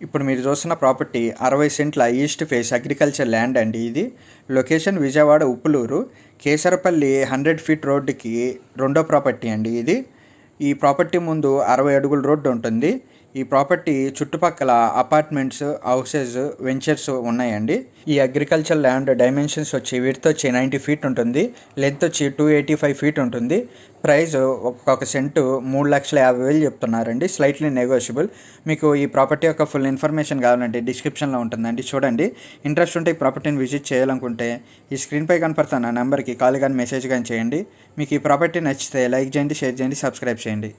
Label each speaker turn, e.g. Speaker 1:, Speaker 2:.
Speaker 1: ఇప్పుడు మీరు చూస్తున్న ప్రాపర్టీ 60 సెంట్ల ఈస్ట్ ఫేస్ అగ్రికల్చర్ ల్యాండ్ అండి. ఇది లొకేషన్ విజయవాడ ఉప్పులూరు కేసరపల్లి 100 ఫీట్ రోడ్డుకి రెండో ప్రాపర్టీ అండి. ఇది ఈ ప్రాపర్టీ ముందు 60 అడుగుల రోడ్డు ఉంటుంది. ఈ ప్రాపర్టీ చుట్టుపక్కల అపార్ట్మెంట్స్, హౌసెస్, వెంచర్స్ ఉన్నాయండి. ఈ అగ్రికల్చర్ ల్యాండ్ డైమెన్షన్స్ వచ్చి విడ్త్ వచ్చి 90 ఫీట్ ఉంటుంది, లెంత్ వచ్చి 285 ఫీట్ ఉంటుంది. ప్రైస్ ఒక్కొక్క సెంటు 3,50,000 చెప్తున్నారండి, స్లైట్లీ నెగోషియబుల్. మీకు ఈ ప్రాపర్టీ యొక్క ఫుల్ ఇన్ఫర్మేషన్ కావాలంటే డిస్క్రిప్షన్లో ఉంటుందండి, చూడండి. ఇంట్రెస్ట్ ఉంటే ఈ ప్రాపర్టీని విజిట్ చేయాలనుకుంటే ఈ స్క్రీన్పై కనపడుతున్న నెంబర్కి కాల్ కానీ మెసేజ్ కానీ చేయండి. మీకు ఈ ప్రాపర్టీ నచ్చితే లైక్ చేయండి, షేర్ చేయండి, సబ్స్క్రైబ్ చేయండి.